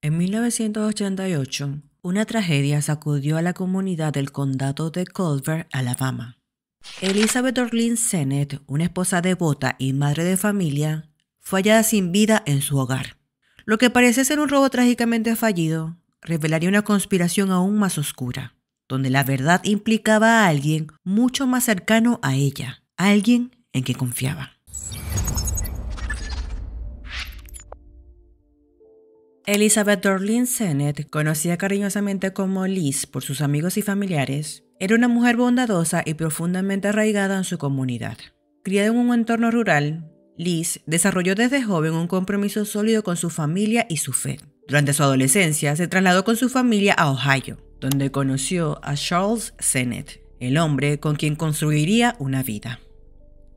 En 1988, una tragedia sacudió a la comunidad del condado de Culver, Alabama. Elizabeth Orlin Sennett, una esposa devota y madre de familia, fue hallada sin vida en su hogar. Lo que parece ser un robo trágicamente fallido revelaría una conspiración aún más oscura, donde la verdad implicaba a alguien mucho más cercano a ella, alguien en quien confiaba. Elizabeth Orlin Sennett, conocida cariñosamente como Liz por sus amigos y familiares, era una mujer bondadosa y profundamente arraigada en su comunidad. Criada en un entorno rural, Liz desarrolló desde joven un compromiso sólido con su familia y su fe. Durante su adolescencia, se trasladó con su familia a Ohio, donde conoció a Charles Sennett, el hombre con quien construiría una vida.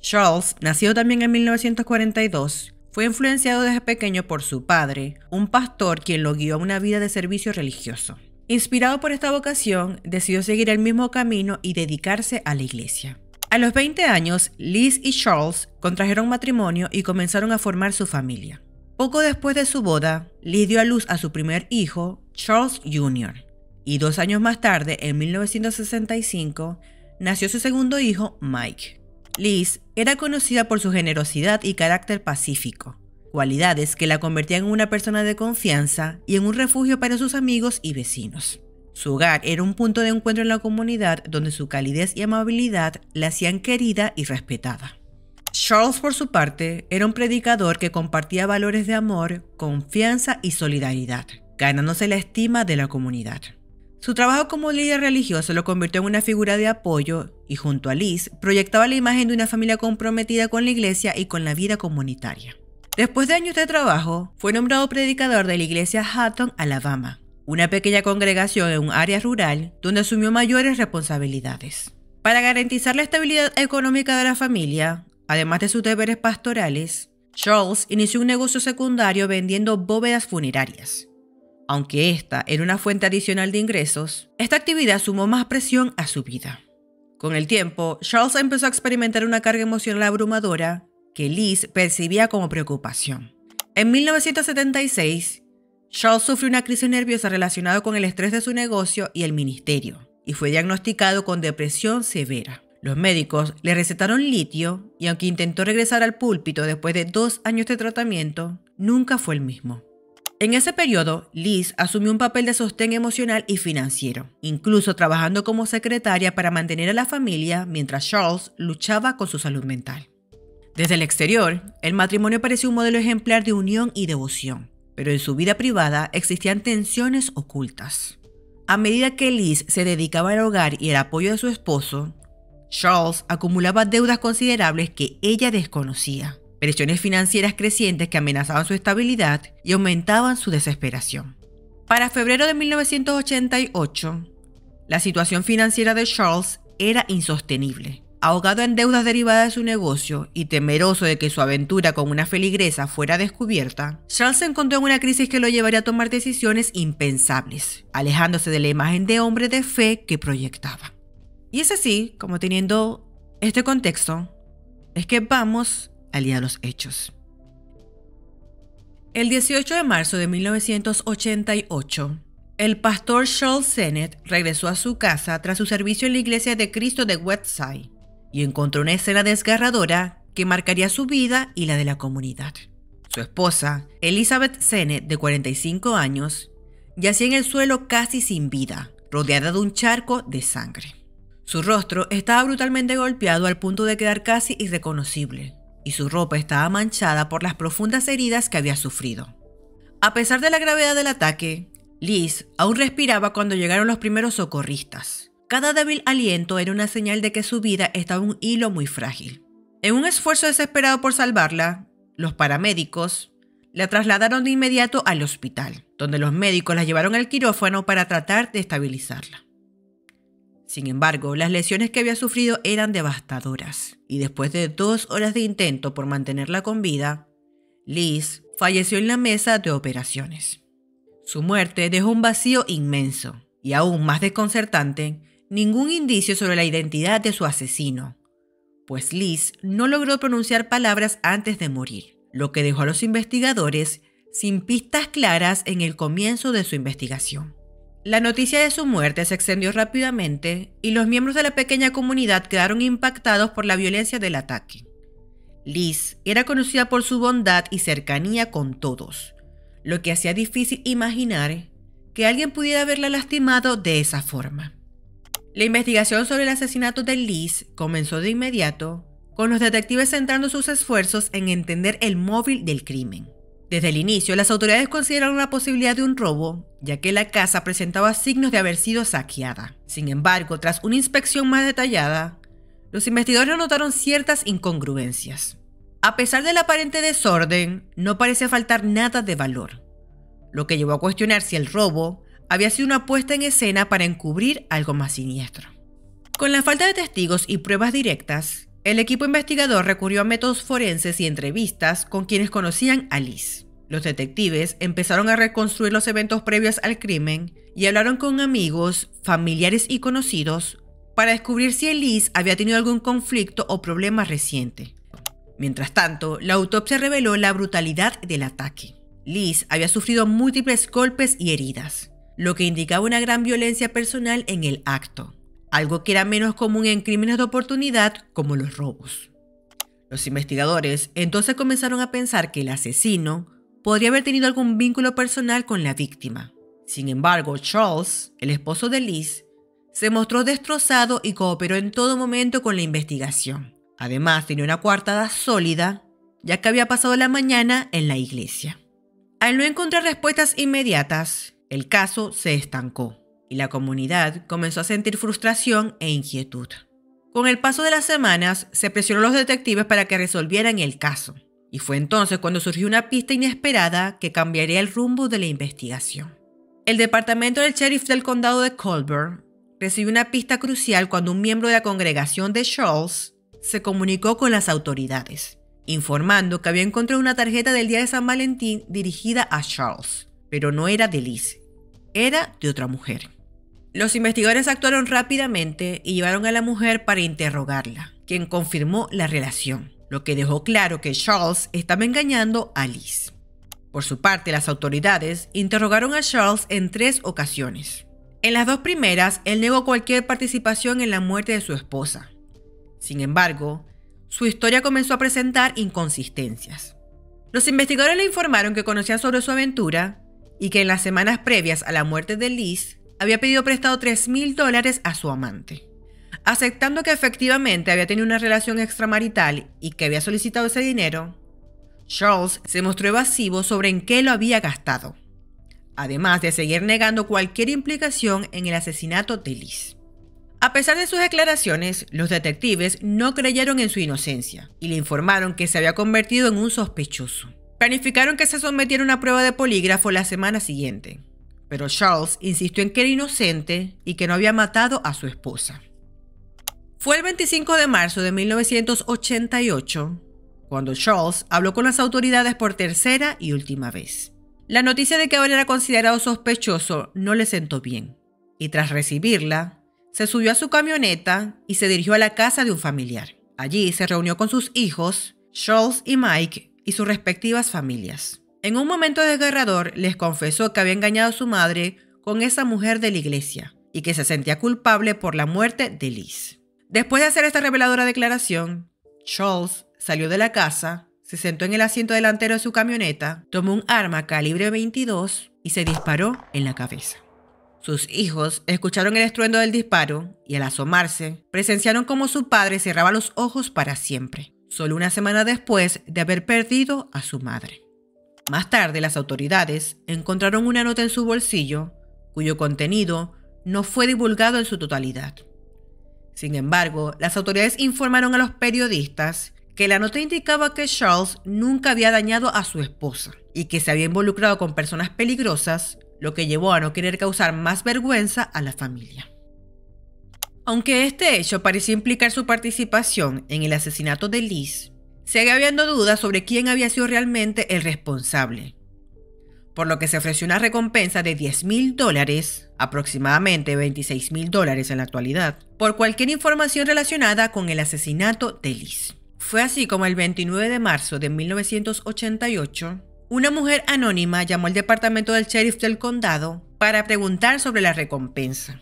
Charles, nacido también en 1942, fue influenciado desde pequeño por su padre, un pastor quien lo guió a una vida de servicio religioso. Inspirado por esta vocación, decidió seguir el mismo camino y dedicarse a la iglesia. A los 20 años, Liz y Charles contrajeron matrimonio y comenzaron a formar su familia. Poco después de su boda, Liz dio a luz a su primer hijo, Charles Jr., y 2 años más tarde, en 1965, nació su segundo hijo, Mike. Liz era conocida por su generosidad y carácter pacífico, cualidades que la convertían en una persona de confianza y en un refugio para sus amigos y vecinos. Su hogar era un punto de encuentro en la comunidad donde su calidez y amabilidad la hacían querida y respetada. Charles, por su parte, era un predicador que compartía valores de amor, confianza y solidaridad, ganándose la estima de la comunidad. Su trabajo como líder religioso lo convirtió en una figura de apoyo y junto a Liz proyectaba la imagen de una familia comprometida con la iglesia y con la vida comunitaria. Después de años de trabajo, fue nombrado predicador de la iglesia Hutton, Alabama, una pequeña congregación en un área rural donde asumió mayores responsabilidades. Para garantizar la estabilidad económica de la familia, además de sus deberes pastorales, Charles inició un negocio secundario vendiendo bóvedas funerarias. Aunque esta era una fuente adicional de ingresos, esta actividad sumó más presión a su vida. Con el tiempo, Charles empezó a experimentar una carga emocional abrumadora que Liz percibía como preocupación. En 1976, Charles sufrió una crisis nerviosa relacionada con el estrés de su negocio y el ministerio, y fue diagnosticado con depresión severa. Los médicos le recetaron litio y aunque intentó regresar al púlpito después de 2 años de tratamiento, nunca fue el mismo. En ese periodo, Liz asumió un papel de sostén emocional y financiero, incluso trabajando como secretaria para mantener a la familia mientras Charles luchaba con su salud mental. Desde el exterior, el matrimonio parecía un modelo ejemplar de unión y devoción, pero en su vida privada existían tensiones ocultas. A medida que Liz se dedicaba al hogar y el apoyo de su esposo, Charles acumulaba deudas considerables que ella desconocía. Presiones financieras crecientes que amenazaban su estabilidad y aumentaban su desesperación. Para febrero de 1988, la situación financiera de Charles era insostenible. Ahogado en deudas derivadas de su negocio y temeroso de que su aventura con una feligresa fuera descubierta, Charles se encontró en una crisis que lo llevaría a tomar decisiones impensables, alejándose de la imagen de hombre de fe que proyectaba. Y es así, como teniendo este contexto, es que vamos al día de los hechos. El 18 de marzo de 1988, el pastor Charles Sennett regresó a su casa tras su servicio en la Iglesia de Cristo de Westside y encontró una escena desgarradora que marcaría su vida y la de la comunidad. Su esposa, Elizabeth Sennett, de 45 años, yacía en el suelo casi sin vida, rodeada de un charco de sangre. Su rostro estaba brutalmente golpeado al punto de quedar casi irreconocible, y su ropa estaba manchada por las profundas heridas que había sufrido. A pesar de la gravedad del ataque, Liz aún respiraba cuando llegaron los primeros socorristas. Cada débil aliento era una señal de que su vida estaba en un hilo muy frágil. En un esfuerzo desesperado por salvarla, los paramédicos la trasladaron de inmediato al hospital, donde los médicos la llevaron al quirófano para tratar de estabilizarla. Sin embargo, las lesiones que había sufrido eran devastadoras, y después de 2 horas de intento por mantenerla con vida, Liz falleció en la mesa de operaciones. Su muerte dejó un vacío inmenso, y aún más desconcertante, ningún indicio sobre la identidad de su asesino, pues Liz no logró pronunciar palabras antes de morir, lo que dejó a los investigadores sin pistas claras en el comienzo de su investigación. La noticia de su muerte se extendió rápidamente y los miembros de la pequeña comunidad quedaron impactados por la violencia del ataque. Liz era conocida por su bondad y cercanía con todos, lo que hacía difícil imaginar que alguien pudiera haberla lastimado de esa forma. La investigación sobre el asesinato de Liz comenzó de inmediato, con los detectives centrando sus esfuerzos en entender el móvil del crimen. Desde el inicio, las autoridades consideraron la posibilidad de un robo, ya que la casa presentaba signos de haber sido saqueada. Sin embargo, tras una inspección más detallada, los investigadores notaron ciertas incongruencias. A pesar del aparente desorden, no parecía faltar nada de valor, lo que llevó a cuestionar si el robo había sido una puesta en escena para encubrir algo más siniestro. Con la falta de testigos y pruebas directas, el equipo investigador recurrió a métodos forenses y entrevistas con quienes conocían a Liz. Los detectives empezaron a reconstruir los eventos previos al crimen y hablaron con amigos, familiares y conocidos para descubrir si Liz había tenido algún conflicto o problema reciente. Mientras tanto, la autopsia reveló la brutalidad del ataque. Liz había sufrido múltiples golpes y heridas, lo que indicaba una gran violencia personal en el acto, algo que era menos común en crímenes de oportunidad como los robos. Los investigadores entonces comenzaron a pensar que el asesino podría haber tenido algún vínculo personal con la víctima. Sin embargo, Charles, el esposo de Liz, se mostró destrozado y cooperó en todo momento con la investigación. Además, tenía una coartada sólida, ya que había pasado la mañana en la iglesia. Al no encontrar respuestas inmediatas, el caso se estancó y la comunidad comenzó a sentir frustración e inquietud. Con el paso de las semanas, se presionó a los detectives para que resolvieran el caso, y fue entonces cuando surgió una pista inesperada que cambiaría el rumbo de la investigación. El departamento del sheriff del condado de Colbert recibió una pista crucial cuando un miembro de la congregación de Charles se comunicó con las autoridades, informando que había encontrado una tarjeta del día de San Valentín dirigida a Charles, pero no era de Liz, era de otra mujer. Los investigadores actuaron rápidamente y llevaron a la mujer para interrogarla, quien confirmó la relación, lo que dejó claro que Charles estaba engañando a Liz. Por su parte, las autoridades interrogaron a Charles en 3 ocasiones. En las 2 primeras, él negó cualquier participación en la muerte de su esposa. Sin embargo, su historia comenzó a presentar inconsistencias. Los investigadores le informaron que conocían sobre su aventura y que en las semanas previas a la muerte de Liz había pedido prestado $3,000 a su amante. Aceptando que efectivamente había tenido una relación extramarital y que había solicitado ese dinero, Charles se mostró evasivo sobre en qué lo había gastado, además de seguir negando cualquier implicación en el asesinato de Liz. A pesar de sus declaraciones, los detectives no creyeron en su inocencia y le informaron que se había convertido en un sospechoso. Planificaron que se sometiera a una prueba de polígrafo la semana siguiente, pero Charles insistió en que era inocente y que no había matado a su esposa. Fue el 25 de marzo de 1988 cuando Charles habló con las autoridades por tercera y última vez. La noticia de que ahora era considerado sospechoso no le sentó bien, y tras recibirla, se subió a su camioneta y se dirigió a la casa de un familiar. Allí se reunió con sus hijos, Charles y Mike, y sus respectivas familias. En un momento desgarrador, les confesó que había engañado a su madre con esa mujer de la iglesia y que se sentía culpable por la muerte de Liz. Después de hacer esta reveladora declaración, Charles salió de la casa, se sentó en el asiento delantero de su camioneta, tomó un arma calibre 22 y se disparó en la cabeza. Sus hijos escucharon el estruendo del disparo y al asomarse, presenciaron cómo su padre cerraba los ojos para siempre, solo una semana después de haber perdido a su madre. Más tarde, las autoridades encontraron una nota en su bolsillo, cuyo contenido no fue divulgado en su totalidad. Sin embargo, las autoridades informaron a los periodistas que la nota indicaba que Charles nunca había dañado a su esposa y que se había involucrado con personas peligrosas, lo que llevó a no querer causar más vergüenza a la familia. Aunque este hecho parecía implicar su participación en el asesinato de Liz, seguía habiendo dudas sobre quién había sido realmente el responsable, por lo que se ofreció una recompensa de $10,000, aproximadamente $26,000 en la actualidad, por cualquier información relacionada con el asesinato de Liz. Fue así como el 29 de marzo de 1988, una mujer anónima llamó al departamento del sheriff del condado para preguntar sobre la recompensa.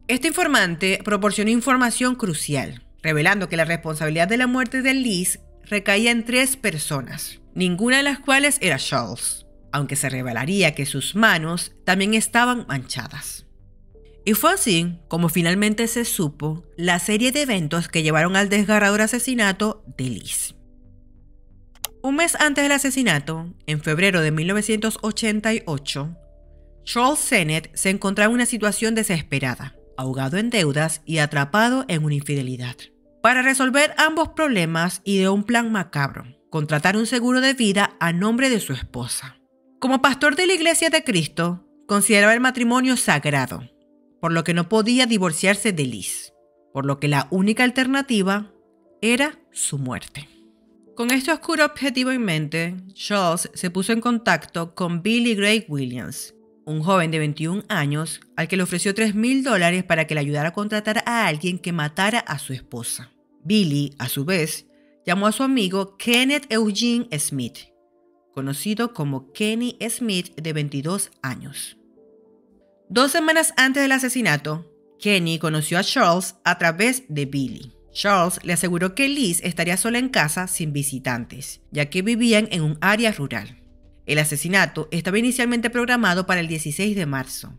Este informante proporcionó información crucial, revelando que la responsabilidad de la muerte de Liz recaía en 3 personas, ninguna de las cuales era Charles, aunque se revelaría que sus manos también estaban manchadas. Y fue así como finalmente se supo la serie de eventos que llevaron al desgarrador asesinato de Liz. Un mes antes del asesinato, en febrero de 1988, Charles Sennett se encontraba en una situación desesperada, ahogado en deudas y atrapado en una infidelidad. Para resolver ambos problemas ideó un plan macabro: contratar un seguro de vida a nombre de su esposa. Como pastor de la Iglesia de Cristo, consideraba el matrimonio sagrado, por lo que no podía divorciarse de Liz, por lo que la única alternativa era su muerte. Con este oscuro objetivo en mente, Charles se puso en contacto con Billy Gray Williams, un joven de 21 años al que le ofreció $3,000 para que le ayudara a contratar a alguien que matara a su esposa. Billy, a su vez, llamó a su amigo Kenneth Eugene Smith, conocido como Kenny Smith, de 22 años. 2 semanas antes del asesinato, Kenny conoció a Charles a través de Billy. Charles le aseguró que Liz estaría sola en casa sin visitantes, ya que vivían en un área rural. El asesinato estaba inicialmente programado para el 16 de marzo,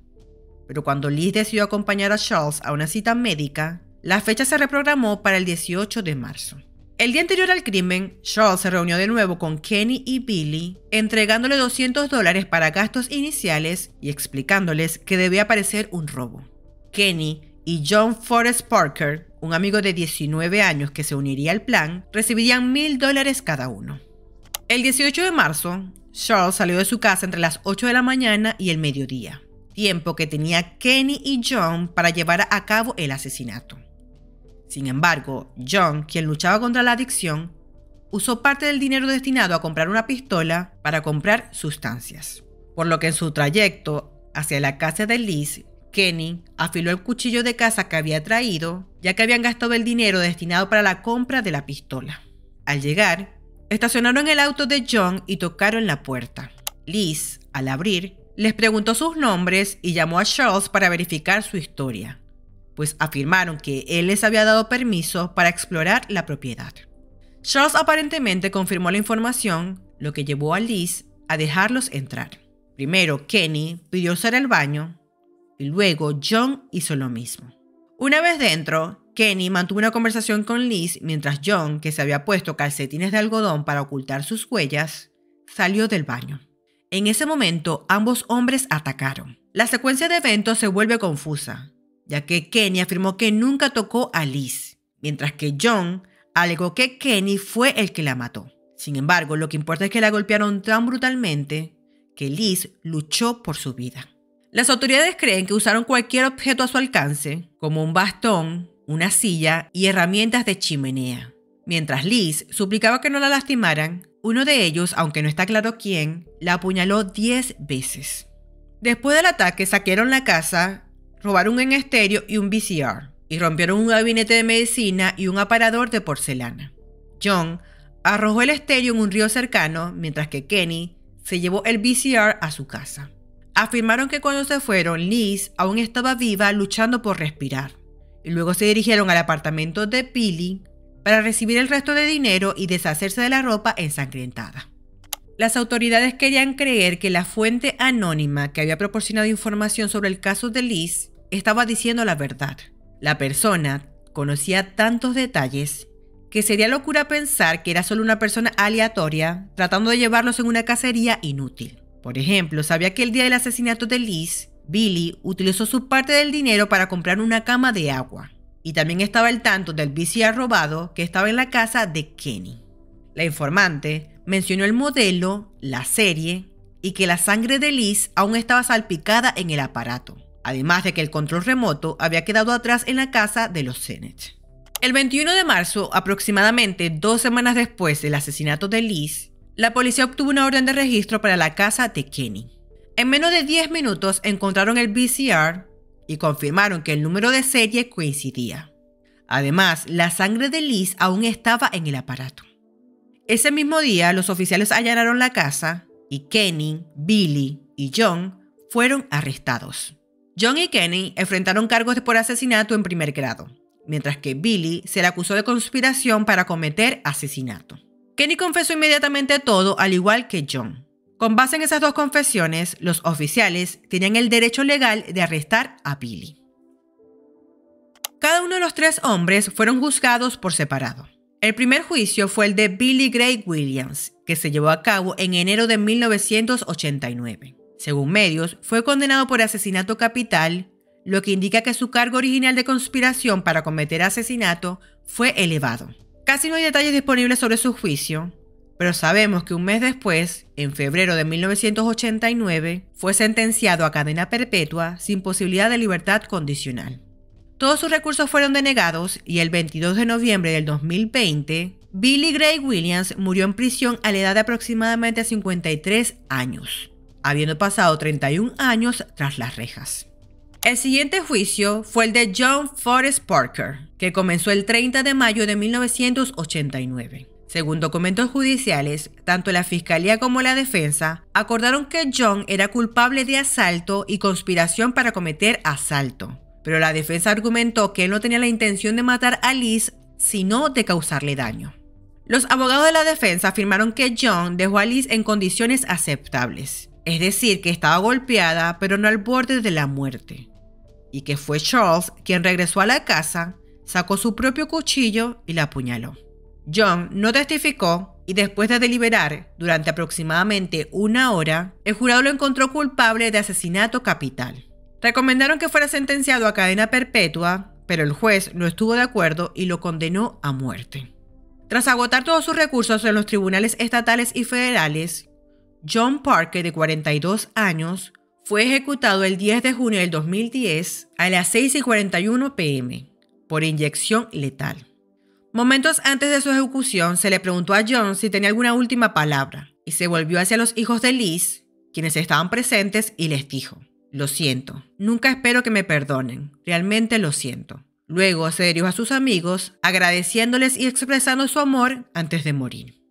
pero cuando Liz decidió acompañar a Charles a una cita médica, la fecha se reprogramó para el 18 de marzo. El día anterior al crimen, Charles se reunió de nuevo con Kenny y Billy, entregándole $200 para gastos iniciales y explicándoles que debía parecer un robo. Kenny y John Forrest Parker, un amigo de 19 años que se uniría al plan, recibirían $1,000 cada uno. El 18 de marzo, Charles salió de su casa entre las 8 de la mañana y el mediodía, tiempo que tenía Kenny y John para llevar a cabo el asesinato. Sin embargo, John, quien luchaba contra la adicción, usó parte del dinero destinado a comprar una pistola para comprar sustancias, por lo que en su trayecto hacia la casa de Liz, Kenny afiló el cuchillo de caza que había traído, ya que habían gastado el dinero destinado para la compra de la pistola. Al llegar, estacionaron el auto de John y tocaron la puerta. Liz, al abrir, les preguntó sus nombres y llamó a Charles para verificar su historia, pues afirmaron que él les había dado permiso para explorar la propiedad. Charles aparentemente confirmó la información, lo que llevó a Liz a dejarlos entrar. Primero, Kenny pidió usar el baño y luego John hizo lo mismo. Una vez dentro, Kenny mantuvo una conversación con Liz mientras John, que se había puesto calcetines de algodón para ocultar sus huellas, salió del baño. En ese momento, ambos hombres atacaron. La secuencia de eventos se vuelve confusa, ya que Kenny afirmó que nunca tocó a Liz, mientras que John alegó que Kenny fue el que la mató. Sin embargo, lo que importa es que la golpearon tan brutalmente que Liz luchó por su vida. Las autoridades creen que usaron cualquier objeto a su alcance, como un bastón, una silla y herramientas de chimenea. Mientras Liz suplicaba que no la lastimaran, uno de ellos, aunque no está claro quién, la apuñaló 10 veces. Después del ataque, saquearon la casa, robaron un estéreo y un VCR, y rompieron un gabinete de medicina y un aparador de porcelana. John arrojó el estéreo en un río cercano, mientras que Kenny se llevó el VCR a su casa. Afirmaron que cuando se fueron, Liz aún estaba viva luchando por respirar, y luego se dirigieron al apartamento de Billy para recibir el resto de dinero y deshacerse de la ropa ensangrentada. Las autoridades querían creer que la fuente anónima que había proporcionado información sobre el caso de Liz estaba diciendo la verdad. La persona conocía tantos detalles que sería locura pensar que era solo una persona aleatoria tratando de llevarlos en una cacería inútil. Por ejemplo, sabía que el día del asesinato de Liz, Billy utilizó su parte del dinero para comprar una cama de agua, y también estaba al tanto del VCR robado que estaba en la casa de Kenny. La informante mencionó el modelo, la serie y que la sangre de Liz aún estaba salpicada en el aparato, además de que el control remoto había quedado atrás en la casa de los Sennett. El 21 de marzo, aproximadamente 2 semanas después del asesinato de Liz, la policía obtuvo una orden de registro para la casa de Kenny. En menos de 10 minutos encontraron el VCR y confirmaron que el número de serie coincidía. Además, la sangre de Liz aún estaba en el aparato. Ese mismo día, los oficiales allanaron la casa y Kenny, Billy y John fueron arrestados. John y Kenny enfrentaron cargos por asesinato en primer grado, mientras que Billy se le acusó de conspiración para cometer asesinato. Kenny confesó inmediatamente todo, al igual que John. Con base en esas dos confesiones, los oficiales tenían el derecho legal de arrestar a Billy. Cada uno de los tres hombres fueron juzgados por separado. El primer juicio fue el de Billy Gray Williams, que se llevó a cabo en enero de 1989. Según medios, fue condenado por asesinato capital, lo que indica que su cargo original de conspiración para cometer asesinato fue elevado. Casi no hay detalles disponibles sobre su juicio, pero sabemos que un mes después, en febrero de 1989, fue sentenciado a cadena perpetua sin posibilidad de libertad condicional. Todos sus recursos fueron denegados y el 22 de noviembre del 2020, Billy Gray Williams murió en prisión a la edad de aproximadamente 53 años, habiendo pasado 31 años tras las rejas. El siguiente juicio fue el de John Forrest Parker, que comenzó el 30 de mayo de 1989. Según documentos judiciales, tanto la fiscalía como la defensa acordaron que John era culpable de asalto y conspiración para cometer asalto, pero la defensa argumentó que él no tenía la intención de matar a Liz, sino de causarle daño. Los abogados de la defensa afirmaron que John dejó a Liz en condiciones aceptables, es decir, que estaba golpeada, pero no al borde de la muerte, y que fue Charles quien regresó a la casa, sacó su propio cuchillo y la apuñaló. John no testificó y después de deliberar durante aproximadamente una hora, el jurado lo encontró culpable de asesinato capital. Recomendaron que fuera sentenciado a cadena perpetua, pero el juez no estuvo de acuerdo y lo condenó a muerte. Tras agotar todos sus recursos en los tribunales estatales y federales, John Parker, de 42 años, fue ejecutado el 10 de junio del 2010 a las 6:41 p.m. por inyección letal. Momentos antes de su ejecución, se le preguntó a John si tenía alguna última palabra y se volvió hacia los hijos de Liz, quienes estaban presentes, y les dijo: «Lo siento, nunca espero que me perdonen, realmente lo siento». Luego se dirigió a sus amigos, agradeciéndoles y expresando su amor antes de morir.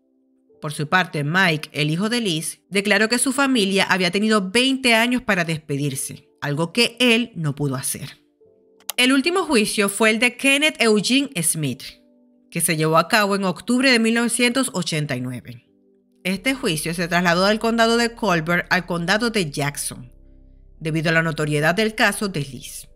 Por su parte, Mike, el hijo de Liz, declaró que su familia había tenido 20 años para despedirse, algo que él no pudo hacer. El último juicio fue el de Kenneth Eugene Smith, que se llevó a cabo en octubre de 1989. Este juicio se trasladó del condado de Colbert al condado de Jackson, debido a la notoriedad del caso de Liz.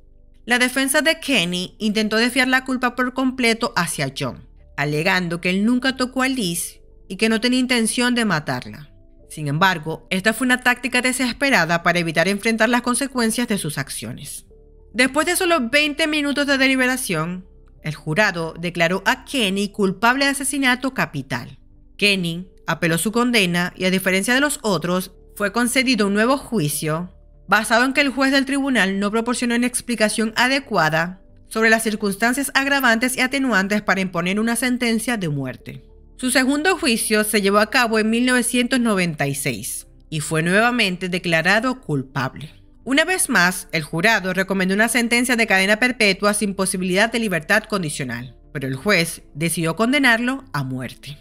La defensa de Kenny intentó desviar la culpa por completo hacia John, alegando que él nunca tocó a Liz y que no tenía intención de matarla. Sin embargo, esta fue una táctica desesperada para evitar enfrentar las consecuencias de sus acciones. Después de solo 20 minutos de deliberación, el jurado declaró a Kenny culpable de asesinato capital. Kenny apeló su condena y, a diferencia de los otros, fue concedido un nuevo juicio basado en que el juez del tribunal no proporcionó una explicación adecuada sobre las circunstancias agravantes y atenuantes para imponer una sentencia de muerte. Su segundo juicio se llevó a cabo en 1996 y fue nuevamente declarado culpable. Una vez más, el jurado recomendó una sentencia de cadena perpetua sin posibilidad de libertad condicional, pero el juez decidió condenarlo a muerte.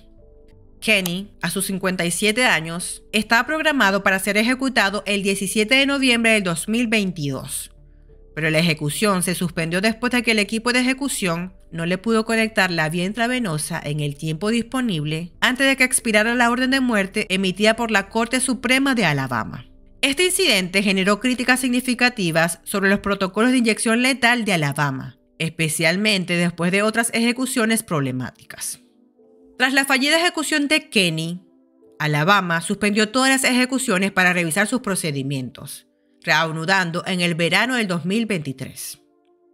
Kenny, a sus 57 años, estaba programado para ser ejecutado el 17 de noviembre del 2022, pero la ejecución se suspendió después de que el equipo de ejecución no le pudo conectar la vía intravenosa en el tiempo disponible antes de que expirara la orden de muerte emitida por la Corte Suprema de Alabama. Este incidente generó críticas significativas sobre los protocolos de inyección letal de Alabama, especialmente después de otras ejecuciones problemáticas. Tras la fallida ejecución de Kenny, Alabama suspendió todas las ejecuciones para revisar sus procedimientos, reanudando en el verano del 2023.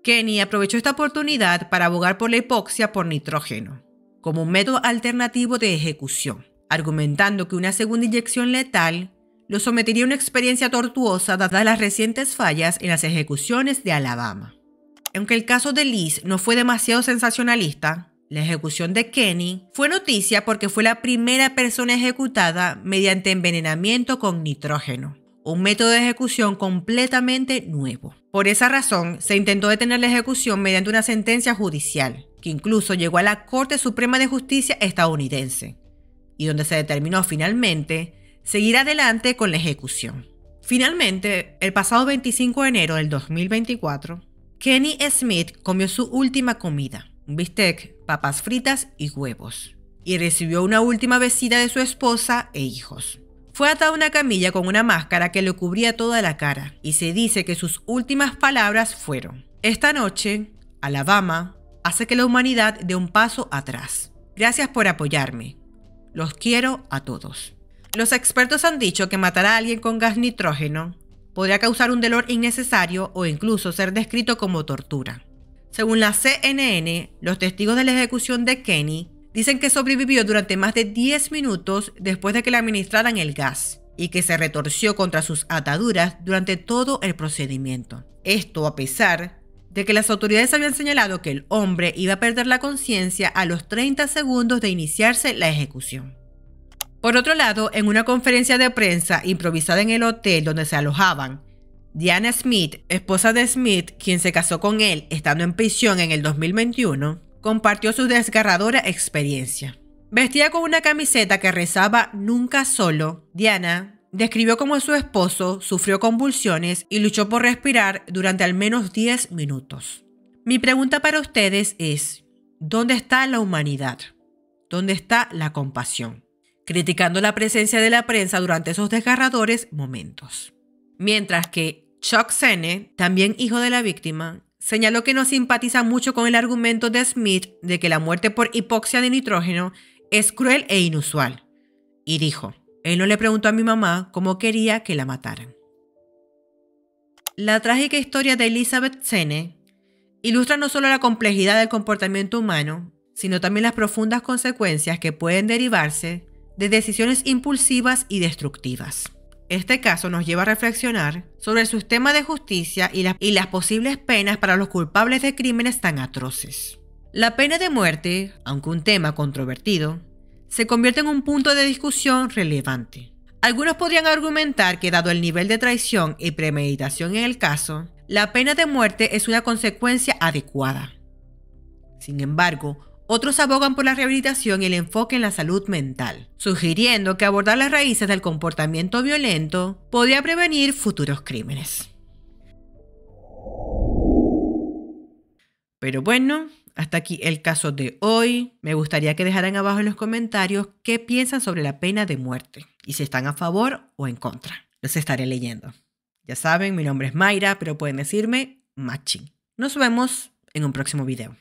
Kenny aprovechó esta oportunidad para abogar por la hipoxia por nitrógeno, como un método alternativo de ejecución, argumentando que una segunda inyección letal lo sometería a una experiencia tortuosa dadas las recientes fallas en las ejecuciones de Alabama. Aunque el caso de Liz no fue demasiado sensacionalista, la ejecución de Kenny fue noticia porque fue la primera persona ejecutada mediante envenenamiento con nitrógeno, un método de ejecución completamente nuevo. Por esa razón, se intentó detener la ejecución mediante una sentencia judicial, que incluso llegó a la Corte Suprema de Justicia estadounidense, y donde se determinó finalmente seguir adelante con la ejecución. Finalmente, el pasado 25 de enero del 2024, Kenny Smith comió su última comida, un bistec, papas fritas y huevos, y recibió una última visita de su esposa e hijos. Fue atado a una camilla con una máscara que le cubría toda la cara, y se dice que sus últimas palabras fueron: "Esta noche, Alabama hace que la humanidad dé un paso atrás. Gracias por apoyarme. Los quiero a todos". Los expertos han dicho que matar a alguien con gas nitrógeno podría causar un dolor innecesario o incluso ser descrito como tortura. Según la CNN, los testigos de la ejecución de Kenny dicen que sobrevivió durante más de 10 minutos después de que le administraran el gas y que se retorció contra sus ataduras durante todo el procedimiento. Esto a pesar de que las autoridades habían señalado que el hombre iba a perder la conciencia a los 30 segundos de iniciarse la ejecución. Por otro lado, en una conferencia de prensa improvisada en el hotel donde se alojaban, Diana Smith, esposa de Smith, quien se casó con él estando en prisión en el 2021, compartió su desgarradora experiencia. Vestida con una camiseta que rezaba "Nunca solo", Diana describió cómo su esposo sufrió convulsiones y luchó por respirar durante al menos 10 minutos. Mi pregunta para ustedes es: ¿dónde está la humanidad? ¿Dónde está la compasión? Criticando la presencia de la prensa durante esos desgarradores momentos. Mientras que Chuck Sene, también hijo de la víctima, señaló que no simpatiza mucho con el argumento de Smith de que la muerte por hipoxia de nitrógeno es cruel e inusual. Y dijo: "Él no le preguntó a mi mamá cómo quería que la mataran". La trágica historia de Elizabeth Sene ilustra no solo la complejidad del comportamiento humano, sino también las profundas consecuencias que pueden derivarse de decisiones impulsivas y destructivas. Este caso nos lleva a reflexionar sobre el sistema de justicia y las posibles penas para los culpables de crímenes tan atroces. La pena de muerte, aunque un tema controvertido, se convierte en un punto de discusión relevante. Algunos podrían argumentar que, dado el nivel de traición y premeditación en el caso, la pena de muerte es una consecuencia adecuada. Sin embargo, otros abogan por la rehabilitación y el enfoque en la salud mental, sugiriendo que abordar las raíces del comportamiento violento podría prevenir futuros crímenes. Pero bueno, hasta aquí el caso de hoy. Me gustaría que dejaran abajo en los comentarios qué piensan sobre la pena de muerte y si están a favor o en contra. Los estaré leyendo. Ya saben, mi nombre es Mayra, pero pueden decirme Machi. Nos vemos en un próximo video.